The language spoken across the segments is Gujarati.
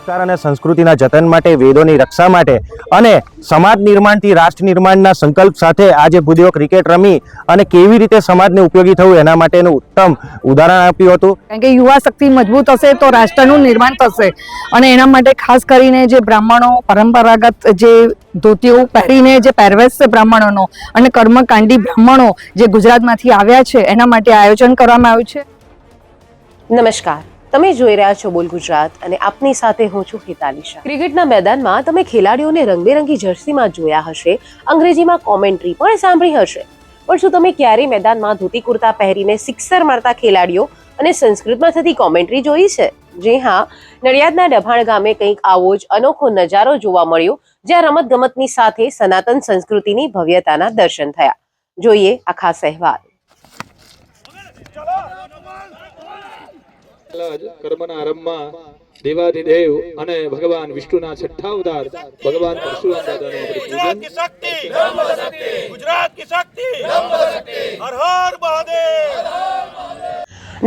સંસ્કાર અને સંસ્કૃતિના જતન માટે, વેદોની રક્ષા માટે અને સમાજ નિર્માણથી રાષ્ટ્ર નિર્માણના સંકલ્પ સાથે આજે ભૂદેવો ક્રિકેટ રમી અને કેવી રીતે સમાજને ઉપયોગી થવું એના માટેનું ઉત્તમ ઉદાહરણ આપ્યું હતું. કારણ કે યુવા શક્તિ મજબૂત હશે તો રાષ્ટ્રનું નિર્માણ થશે અને એના માટે ખાસ કરીને જે બ્રાહ્મણો પરંપરાગત જે ધોતીઓ પહેરીને જે પહેરવેશ છે બ્રાહ્મણોનો અને કર્મકાંડી બ્રાહ્મણો જે ગુજરાતમાંથી આવ્યા છે એના માટે આયોજન કરવામાં આવ્યું છે. નમસ્કાર, તમે જોઈ રહ્યા છો બોલ ગુજરાત અને આપની સાથે હું છું હિતાલિશા. ક્રિકેટના મેદાનમાં તમે ખેલાડીઓને રંગબેરંગી જર્સીમાં જોયા હશે, અંગ્રેજીમાં કોમેન્ટ્રી પણ સાંભળી હશે, પણ શું તમે ક્યારેય મેદાનમાં ધોતી કુર્તા પહેરીને સિક્સર મારતા ખેલાડીઓ અને સંસ્કૃતમાં થતી કોમેન્ટ્રી જોઈ છે? જી હા, નડિયાદના ડભાણ ગામે કંઈક આવો જ અનોખો નજારો જોવા મળ્યો, જ્યાં રમત ગમતની સાથે સનાતન સંસ્કૃતિની ભવ્યતાના દર્શન થયા. જોઈએ આ ખાસ અહેવાલ. કર્મના આરંભમાં દેવાધિદેવ અને ભગવાન વિષ્ણુના છઠ્ઠા અવતાર ભગવાન પરશુરામ દાદાનું પૂજન. ગુજરાત કી શક્તિ, હર હર મહાદેવ.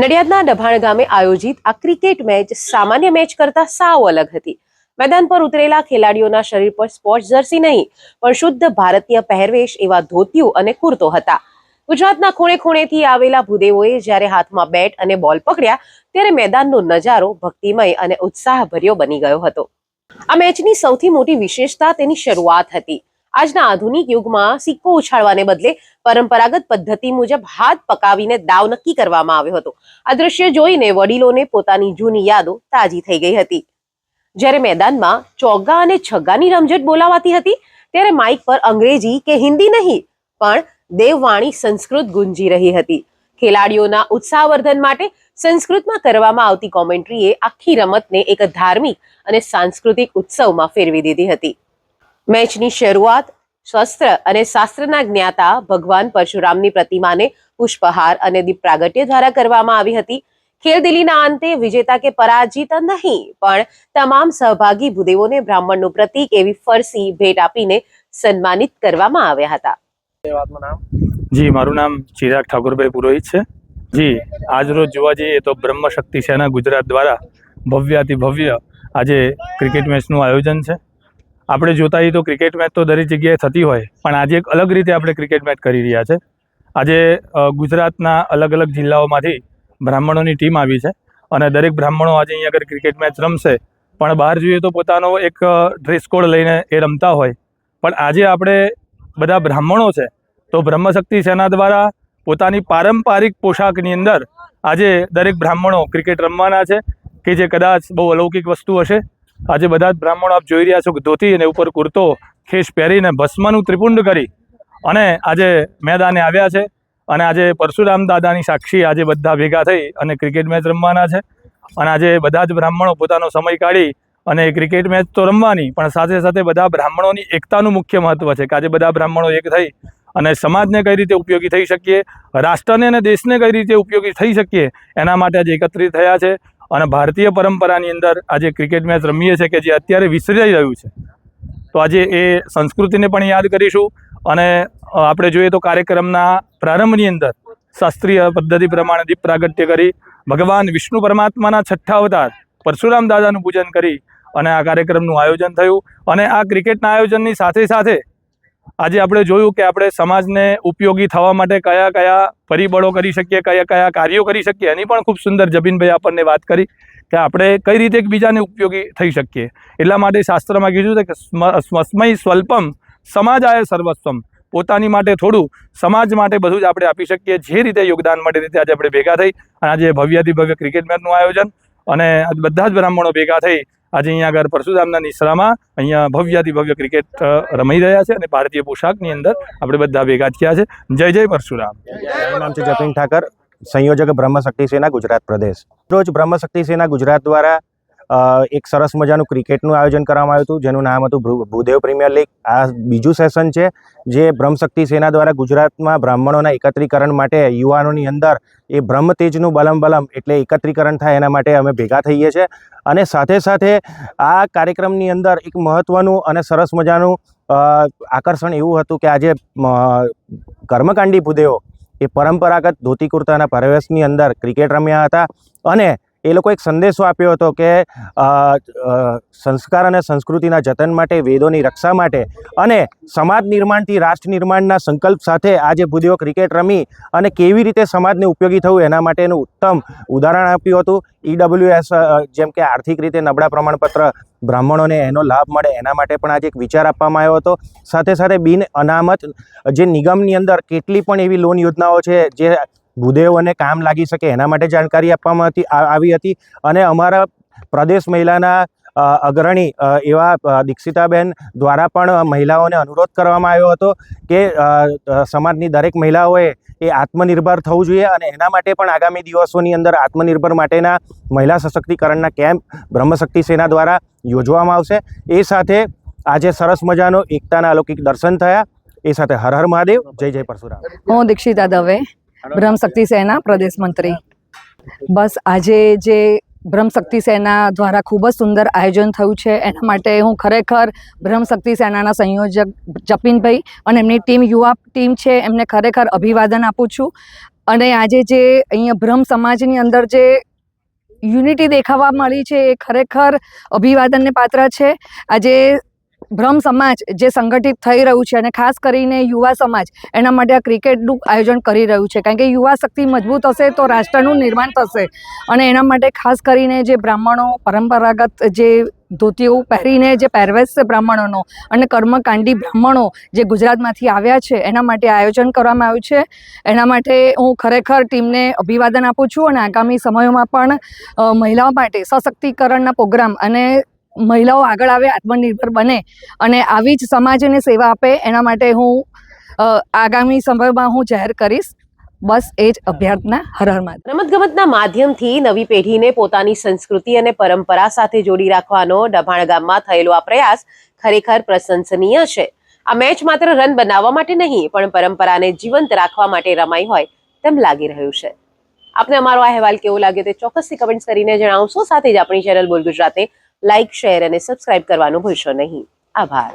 નડિયાદના ડભાણ ગામે આયોજિત આ ક્રિકેટ મેચ સામાન્ય મેચ કરતા સાવ અલગ હતી. મેદાન પર ઉતરેલા ખેલાડીઓના શરીર પર સ્પોર્ટ્સ જર્સી નહીં પણ શુદ્ધ ભારતીય પહેરવેશ એવા ધોતિયું અને કુર્તો હતા. ગુજરાતના ખૂણે ખૂણેથી આવેલા ભૂદેવોએ જ્યારે હાથમાં બેટ અને બોલ પકડ્યા ત્યારે મેદાનનો નજારો ભક્તિમય અને ઉત્સાહભર્યો બની ગયો હતો. આ મેચની સૌથી મોટી વિશેષતા તેની શરૂઆત હતી. આજના આધુનિક યુગમાં સિક્કો ઉછાળવાને બદલે પરંપરાગત પદ્ધતિ મુજબ હાથ પકાવીને દાવ નક્કી કરવામાં આવ્યો હતો. આ દ્રશ્ય જોઈને વડીલોને પોતાની જૂની યાદો તાજી થઈ ગઈ હતી. જ્યારે મેદાનમાં ચોગ્ગા અને છગ્ગાની રમઝટ બોલાવાતી હતી ત્યારે માઇક પર અંગ્રેજી કે હિન્દી નહીં પણ દેવવાણી સંસ્કૃત ગુંજી રહી હતી. ખેલાડીઓના ઉત્સાહવર્ધન માટે સંસ્કૃતમાં કરવામાં આવતી કોમેન્ટ્રીએ આખી રમતને એક ધાર્મિક અને સાંસ્કૃતિક ઉત્સવમાં ફેરવી દીધી હતી. મેચની શરૂઆત શસ્ત્ર અને શાસ્ત્રના જ્ઞાતા ભગવાન પરશુરામની પ્રતિમાને પુષ્પહાર અને દીપ પ્રાગટ્ય દ્વારા કરવામાં આવી હતી. ખેલદિલીના અંતે વિજેતા કે પરાજિત નહીં પણ તમામ સહભાગી ભૂદેવોને બ્રાહ્મણનું પ્રતીક એવી ફરસી ભેટ આપીને સન્માનિત કરવામાં આવ્યા હતા. જી, મારું નામ ચિરાગ ઠાકુરભાઈ પુરોહિત છે. જી, આજ રોજ જોવા જઈએ તો બ્રહ્મ શક્તિ સેના ગુજરાત દ્વારા ભવ્યાતિ ભવ્ય આજે ક્રિકેટ મેચનું આયોજન છે. આપણે જોતા હોઈએ તો ક્રિકેટ મેચ તો દરેક જગ્યાએ થતી હોય, પણ આજે એક અલગ રીતે આપણે ક્રિકેટ મેચ કરી રહ્યા છે. આજે ગુજરાતના અલગ અલગ જિલ્લાઓમાંથી બ્રાહ્મણોની ટીમ આવી છે અને દરેક બ્રાહ્મણો આજે અહીંયા આગળ ક્રિકેટ મેચ રમશે. પણ બહાર જોઈએ તો પોતાનો એક ડ્રેસ કોડ લઈને એ રમતા હોય, પણ આજે આપણે બધા બ્રાહ્મણો છે તો બ્રહ્મશક્તિ સેના દ્વારા પોતાની પારંપરિક પોશાકની અંદર આજે દરેક બ્રાહ્મણો ક્રિકેટ રમવાના છે કે જે કદાચ બહુ અલૌકિક વસ્તુ હશે. આજે બધા જ બ્રાહ્મણો આપ જોઈ રહ્યા છો કે ધોતી અને ઉપર કુર્તો ખેસ પહેરીને ભસ્મનું ત્રિપુંડ કરી અને આજે મેદાને આવ્યા છે અને આજે પરશુરામ દાદાની સાક્ષી આજે બધા ભેગા થઈ અને ક્રિકેટ મેચ રમવાના છે. અને આજે બધા જ બ્રાહ્મણો પોતાનો સમય કાઢી અને ક્રિકેટ મેચ તો રમવાની પણ સાથે સાથે બધા બ્રાહ્મણોની એકતાનું મુખ્ય મહત્વ છે કે આજે બધા બ્રાહ્મણો એક થઈ અને સમાજને કઈ રીતે ઉપયોગી થઈ શકીએ, રાષ્ટ્રને અને દેશને કઈ રીતે ઉપયોગી થઈ શકીએ એના માટે આજે એકત્રિત થયા છે. અને ભારતીય પરંપરાની અંદર આજે ક્રિકેટ મેચ રમીએ છીએ કે જે અત્યારે વિસરાઈ રહ્યું છે. તો આજે એ સંસ્કૃતિને પણ યાદ કરીશું. અને આપણે જોઈએ તો કાર્યક્રમના પ્રારંભની અંદર શાસ્ત્રીય પદ્ધતિ પ્રમાણે દીપ પ્રાગટ્ય કરી ભગવાન વિષ્ણુ પરમાત્માના છઠ્ઠા અવતાર પરશુરામ દાદાનું પૂજન કરી અને આ કાર્યક્રમનું આયોજન થયું. અને આ ક્રિકેટના આયોજનની સાથે સાથે આજે આપણે જોયું કે આપણે સમાજને ઉપયોગી થવા માટે કયા કયા પરિબળો કરી શકીએ, કયા કયા કાર્યો કરી શકીએ, એની પણ ખૂબ સુંદર જબીનભાઈ આપણને વાત કરી કે આપણે કઈ રીતે એકબીજાને ઉપયોગી થઈ શકીએ. એટલા માટે શાસ્ત્રમાં કીધું છે કે સ્મસ્મય સ્વલ્પમ સમાજાય સર્વસ્વમ. પોતાની માટે થોડું, સમાજ માટે બધું જ આપણે આપી શકીએ. જે રીતે યોગદાન મળે રીતે આજે આપણે ભેગા થઈ અને આજે ભવ્યાથી ભવ્ય ક્રિકેટ મેચનું આયોજન અને બધા જ બ્રાહ્મણો ભેગા થઈ આજે અહીંયા આગળ પરશુરામના નિશ્રામાં અહીંયા ભવ્યાથી ભવ્ય ક્રિકેટ રમાઈ રહ્યા છે અને ભારતીય પોશાકની અંદર આપણે બધા ભેગા થયા છે. જય જય પરશુરામ. મારું નામ છે જતીન ઠાકર, સંયોજક બ્રહ્મશક્તિ સેના ગુજરાત પ્રદેશ. રોજ બ્રહ્મશક્તિ સેના ગુજરાત દ્વારા એક સરસ મજાનું ક્રિકેટનું આયોજન કરવામાં આવ્યું હતું જેનું નામ હતું ભૂદેવ પ્રીમિયર લીગ. આ બીજું સેશન છે જે બ્રહ્મશક્તિ સેના દ્વારા ગુજરાતમાં બ્રાહ્મણોના એકત્રીકરણ માટે યુવાનોની અંદર એ બ્રહ્મ તેજનું બલમ બલમ એટલે એકત્રીકરણ થાય એના માટે અમે ભેગા થઈએ છીએ. અને સાથે સાથે આ કાર્યક્રમની અંદર એક મહત્ત્વનું અને સરસ મજાનું આકર્ષણ એવું હતું કે આજે કર્મકાંડી ભૂદેવો એ પરંપરાગત ધોતી કુર્તાના પહેરવેશની અંદર ક્રિકેટ રમ્યા હતા અને એ લોકો એક સંદેશો આપ્યો હતો કે સંસ્કાર અને સંસ્કૃતિના જતન માટે, વેદોની રક્ષા માટે અને સમાજ નિર્માણથી રાષ્ટ્ર નિર્માણના સંકલ્પ સાથે આજે ભૂદેવો ક્રિકેટ રમી અને કેવી રીતે સમાજને ઉપયોગી થવું એના માટેનું ઉત્તમ ઉદાહરણ આપ્યું હતું. EWS જેમ કે આર્થિક રીતે નબળા પ્રમાણપત્ર બ્રાહ્મણોને એનો લાભ મળે એના માટે પણ આજે એક વિચાર આપવામાં આવ્યો હતો. સાથે સાથે બિન અનામત જે નિગમની અંદર કેટલી પણ એવી લોન યોજનાઓ છે જે ભૂદેવોને કામ લાગી શકે એના માટે જાણકારી આપવામાં આવી હતી. અને અમારા પ્રદેશ મહિલાના અગ્રણી એવા દીક્ષિતાબેન દ્વારા પણ મહિલાઓને અનુરોધ કરવામાં આવ્યો હતો કે સમાજની દરેક મહિલાઓએ એ આત્મનિર્ભર થવું જોઈએ અને એના માટે પણ આગામી દિવસોની અંદર આત્મનિર્ભર માટેના મહિલા સશક્તિકરણના કેમ્પ બ્રહ્મશક્તિ સેના દ્વારા યોજવામાં આવશે. એ સાથે આજે સરસ મજાનો એકતાના અલૌકિક દર્શન થયા. એ સાથે હર હર મહાદેવ, જય જય પરશુરામ. હું દીક્ષિતા દવે, બ્રહ્મશક્તિ સેના પ્રદેશ મંત્રી. બસ આજે જે બ્રહ્મશક્તિ સેના દ્વારા ખૂબ જ સુંદર આયોજન થયું છે એના માટે હું ખરેખર બ્રહ્મશક્તિ સેનાના સંયોજક જપીનભાઈ અને એમની ટીમ, યુવા ટીમ છે, એમને ખરેખર અભિવાદન આપું છું. અને આજે જે અહીંયા બ્રહ્મ સમાજની અંદર જે યુનિટી દેખાવા મળી છે એ ખરેખર અભિવાદનને પાત્ર છે. આજે બ્રહ્મ સમાજ જે સંગઠિત થઈ રહ્યું છે અને ખાસ કરીને યુવા સમાજ એના માટે આ ક્રિકેટનું આયોજન કરી રહ્યું છે, કારણ કે યુવા શક્તિ મજબૂત હશે તો રાષ્ટ્રનું નિર્માણ થશે. અને એના માટે ખાસ કરીને જે બ્રાહ્મણો પરંપરાગત જે ધોતીઓ પહેરીને જે પહેરવેશ છે બ્રાહ્મણોનો અને કર્મકાંડી બ્રાહ્મણો જે ગુજરાતમાંથી આવ્યા છે એના માટે આયોજન કરવામાં આવ્યું છે. એના માટે હું ખરેખર ટીમને અભિવાદન આપું છું અને આગામી સમયોમાં પણ મહિલાઓ માટે સશક્તિકરણના પ્રોગ્રામ અને મહિલાઓ આગળ આવે, આત્મનિર્ભર બને અને આવી જ સમાજને સેવા આપે એના માટે હું આગામી સમયમાં હું જાહેર કરીશ. બસ એ જ અભ્યર્થના. હર હર મહાદેવ. રમતગમતના માધ્યમથી નવી પેઢીને પોતાની સંસ્કૃતિ અને પરંપરા સાથે જોડી રાખવાનો ડભાણ ગામમાં થયેલો આ પ્રયાસ ખરેખર પ્રશંસનીય છે. આ મેચ માત્ર રન બનાવવા માટે નહીં પણ પરંપરાને જીવંત રાખવા માટે રમાઈ હોય તેમ લાગી રહ્યું છે. આપને અમારો આ અહેવાલ કેવો લાગ્યો તે ચોક્કસથી કમેન્ટ્સ કરીને જણાવશો. સાથે જ આપણી ચેનલ બોલ ગુજરાતને લાઇક, શેર અને સબસ્ક્રાઇબ કરવાનું ભૂલશો નહીં. આભાર.